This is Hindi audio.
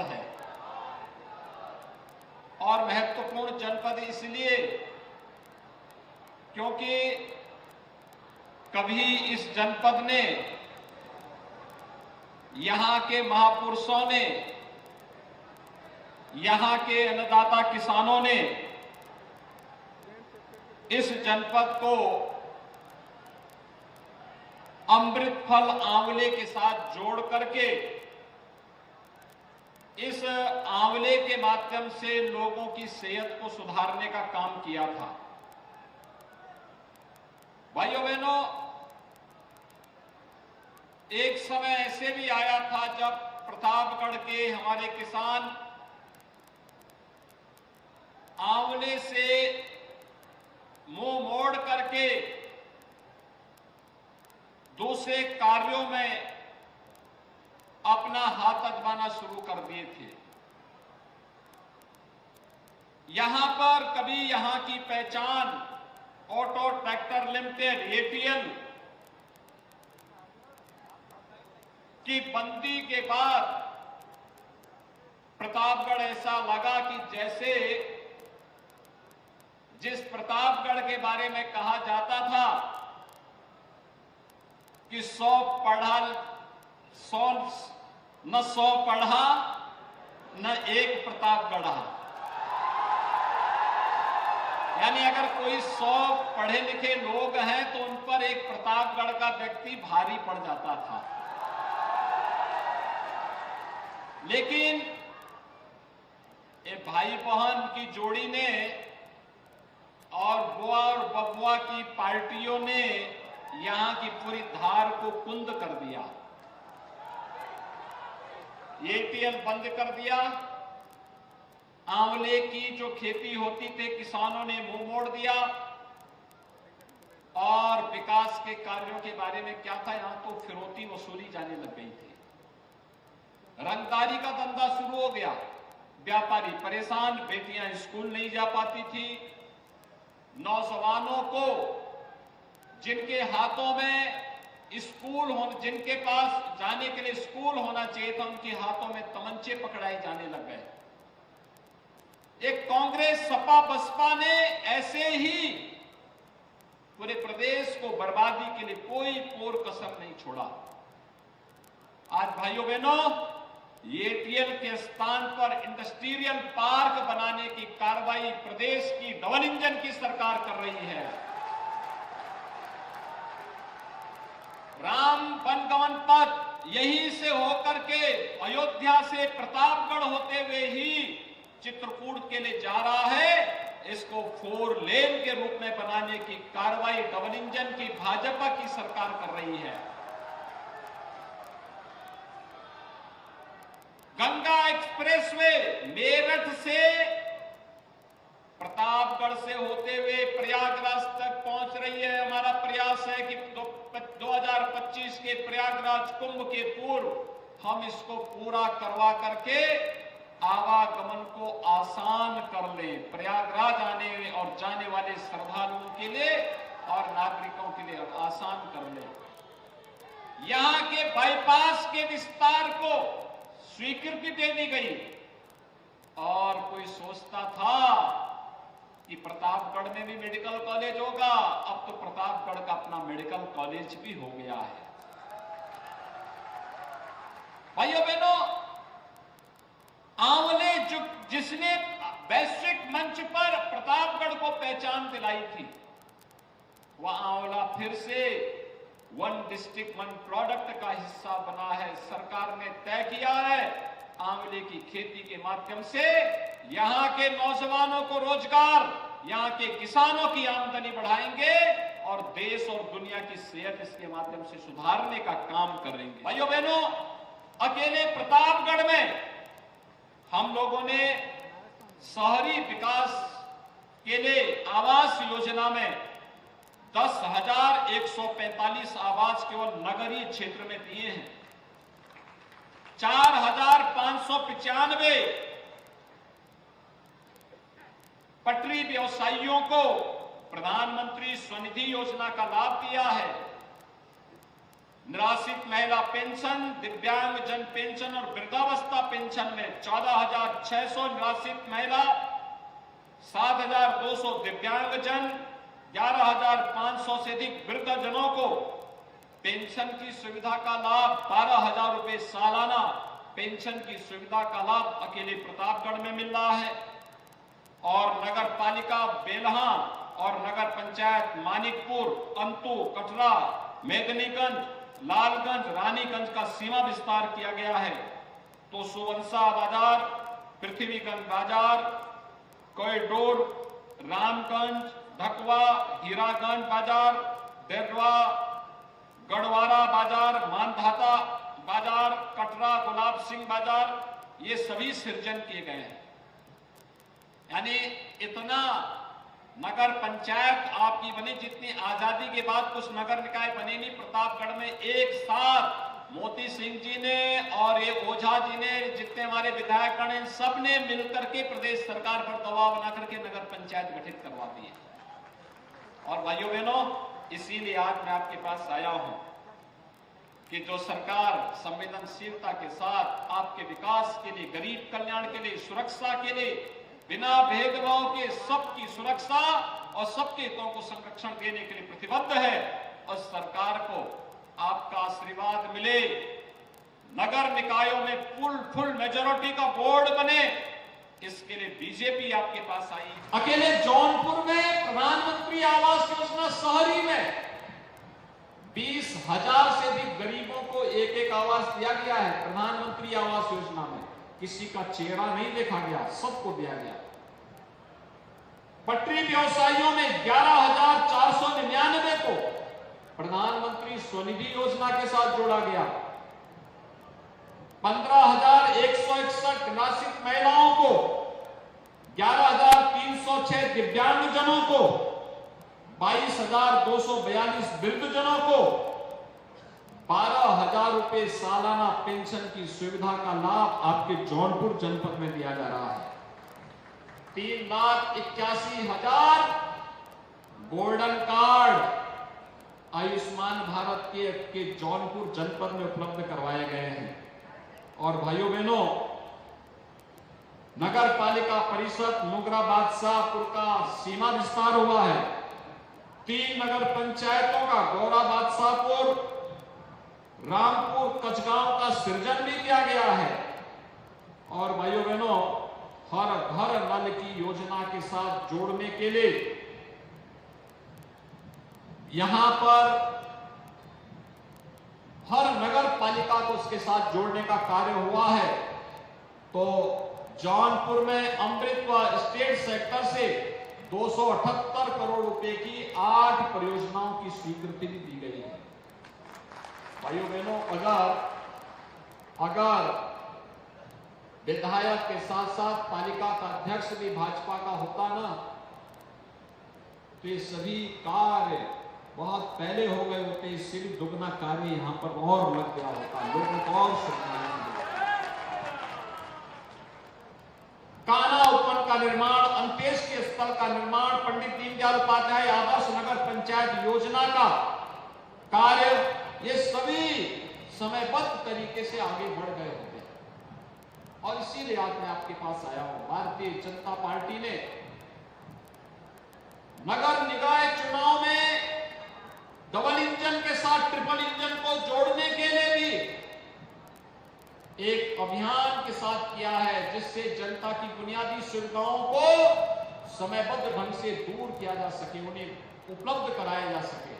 है। और महत्वपूर्ण जनपद इसलिए क्योंकि कभी इस जनपद ने, यहां के महापुरुषों ने, यहां के अन्नदाता किसानों ने इस जनपद को अमृत फल आंवले के साथ जोड़ करके इस आंवले के माध्यम से लोगों की सेहत को सुधारने का काम किया था। भाइयों बहनों, एक समय ऐसे भी आया था जब प्रतापगढ़ के हमारे किसान आंवले से मुंह मोड़ करके दूसरे कार्यों में अपना हाथ आजमाना शुरू कर दिए थे। यहां पर कभी यहां की पहचान ऑटो ट्रैक्टर लिमिटेड एटीएल की बंदी के बाद प्रतापगढ़ ऐसा लगा कि जैसे जिस प्रतापगढ़ के बारे में कहा जाता था कि 100 पढ़ा न एक प्रतापगढ़ा, यानी अगर कोई 100 पढ़े लिखे लोग हैं तो उन पर एक प्रतापगढ़ का व्यक्ति भारी पड़ जाता था। लेकिन ये भाई बहन की जोड़ी ने और बुआ और बबुआ की पार्टियों ने यहां की पूरी धार को कुंद कर दिया। एटीएल बंद कर दिया। आंवले की जो खेती होती थी किसानों ने मुंह मोड़ दिया। और विकास के कार्यों के बारे में क्या था, यहां तो फिरौती वसूली जाने लग गई थी। रंगदारी का धंधा शुरू हो गया। व्यापारी परेशान, बेटियां स्कूल नहीं जा पाती थी। नौजवानों को जिनके हाथों में स्कूल हो, जिनके पास जाने के लिए स्कूल होना चाहिए था, उनके हाथों में तमंचे पकड़ाए जाने लग गए। एक कांग्रेस सपा बसपा ने ऐसे ही पूरे प्रदेश को बर्बादी के लिए कोई कोर कसर नहीं छोड़ा। आज भाइयों बहनों, एटीएल के स्थान पर इंडस्ट्रियल पार्क बनाने की कार्रवाई प्रदेश की डबल इंजन की सरकार कर रही है। राम वनगमन पथ यहीं से होकर के अयोध्या से प्रतापगढ़ होते हुए ही चित्रकूट के लिए जा रहा है। इसको 4 लेन के रूप में बनाने की कार्रवाई डबल इंजन की भाजपा की सरकार कर रही है। गंगा एक्सप्रेसवे मेरठ से प्रतापगढ़ से होते हुए प्रयागराज तक पहुंच रही है। हमारा प्रयास है कि 2025 के प्रयागराज कुंभ के पूर्व हम इसको पूरा करवा करके आवागमन को आसान कर लें। प्रयागराज आने और जाने वाले श्रद्धालुओं के लिए और नागरिकों के लिए आसान कर लें। यहां के बाईपास के विस्तार को स्वीकृति दे दी गई। और कोई सोचता था कि प्रतापगढ़ में भी मेडिकल कॉलेज होगा, अब तो प्रतापगढ़ का अपना मेडिकल कॉलेज भी हो गया है। भाइयों बहनों, आंवले जिसने वैश्विक मंच पर प्रतापगढ़ को पहचान दिलाई थी, वह आंवला फिर से 1 डिस्ट्रिक्ट 1 प्रोडक्ट का हिस्सा बना है। सरकार ने तय किया है आंवले की खेती के माध्यम से यहां के नौजवानों को रोजगार, यहां के किसानों की आमदनी बढ़ाएंगे और देश और दुनिया की सेहत इसके माध्यम से सुधारने का काम करेंगे। भाइयों बहनों, अकेले प्रतापगढ़ में हम लोगों ने शहरी विकास के लिए आवास योजना में 10,145 आवास केवल नगरीय क्षेत्र में दिए हैं। 4,595 पटरी व्यवसायियों को प्रधानमंत्री स्वनिधि योजना का लाभ दिया है। निराश्रित महिला पेंशन, दिव्यांग जन पेंशन और वृद्धावस्था पेंशन में 14,600 निराश्रित महिला, 7,200 दिव्यांग जन, 11,500 से अधिक वृद्धजनों को पेंशन की सुविधा का लाभ, 12,000 रुपए सालाना पेंशन की सुविधा का लाभ अकेले प्रतापगढ़ में मिल रहा है। और नगर पालिका बेलहा और नगर पंचायत मानिकपुर, अंतु, कटरा, मेदिनीगंज, लालगंज, रानीगंज का सीमा विस्तार किया गया है। तो सुवंसा बाजार, पृथ्वीगंज बाजार, कॉरिडोर, रामगंज, ढकवा, हीरागंज बाजार, देरवा, गढ़वारा बाजार, मानधाता बाजार, कटरा, गुलाब सिंह बाजार, ये सभी सृजन किए गए हैं। यानी इतना नगर पंचायत आपकी बनी, जितनी आजादी के बाद कुछ नगर निकाय बने नहीं प्रतापगढ़ में। एक साथ मोती सिंह जी ने और ये ओझा जी ने, जितने हमारे विधायकगण हैं, सब ने मिलकर के प्रदेश सरकार पर दबाव बना करके नगर पंचायत गठित करवा दी है। और भाइयों बहनों, इसीलिए आज मैं आपके पास आया हूं कि जो सरकार संवेदनशीलता के साथ आपके विकास के लिए, गरीब कल्याण के लिए, सुरक्षा के लिए, बिना भेदभाव के सबकी सुरक्षा और सबके हितों को संरक्षण देने के लिए प्रतिबद्ध है। और सरकार को आपका आशीर्वाद मिले, नगर निकायों में फुल मेजोरिटी का बोर्ड बने, इसके लिए बीजेपी आपके पास आई। अकेले जौनपुर में प्रधानमंत्री आवास योजना शहरी में 20,000 से अधिक गरीबों को एक एक आवास दिया गया है। प्रधानमंत्री आवास योजना में किसी का चेहरा नहीं देखा गया, सबको दिया गया। पटरी व्यवसायियों में 11,499 को प्रधानमंत्री स्वनिधि योजना के साथ जोड़ा गया। 15,161 निराश्रित महिलाओं को, 11,306 दिव्यांगजनों को, 22,242 वृद्धजनों को 12,000 रुपए सालाना पेंशन की सुविधा का लाभ आपके जौनपुर जनपद में दिया जा रहा है। 3,81,000 गोल्डन कार्ड आयुष्मान भारत के जौनपुर जनपद में उपलब्ध करवाए गए हैं। और भाइयों बहनों, नगर पालिका परिषद मुगरा बादशाहपुर का सीमा विस्तार हुआ है। 3 नगर पंचायतों का, गौरा बादशाहपुर, रामपुर, कचगांव का सृजन भी किया गया है। और भाइयों बहनों, हर घर नल की योजना के साथ जोड़ने के लिए यहां पर हर नगर पालिका को उसके साथ जोड़ने का कार्य हुआ है। तो जौनपुर में अमृत व स्टेट सेक्टर से 278 करोड़ रुपए की 8 परियोजनाओं की स्वीकृति भी दी गई है। भाइयों बहनों, अगर विधायक के साथ साथ पालिका का अध्यक्ष भी भाजपा का होता ना, तो ये सभी कार्य बहुत पहले हो गए होते, इसलिए दुगना कार्य यहां पर और लग गया होता, लोगों को और सुविधाएं। कान्हा उपवन का निर्माण, अंत्येष्टि स्थल का निर्माण, पंडित दीनदयाल उपाध्याय आदर्श नगर पंचायत योजना का कार्य, ये सभी समयबद्ध तरीके से आगे बढ़ गए होते। और इसीलिए आज मैं आपके पास आया हूं। भारतीय जनता पार्टी ने नगर निकाय चुनाव में डबल इंजन के साथ ट्रिपल इंजन को जोड़ने के लिए भी एक अभियान के साथ किया है, जिससे जनता की बुनियादी सुविधाओं को समयबद्ध ढंग से दूर किया जा सके, उन्हें उपलब्ध कराया जा सके।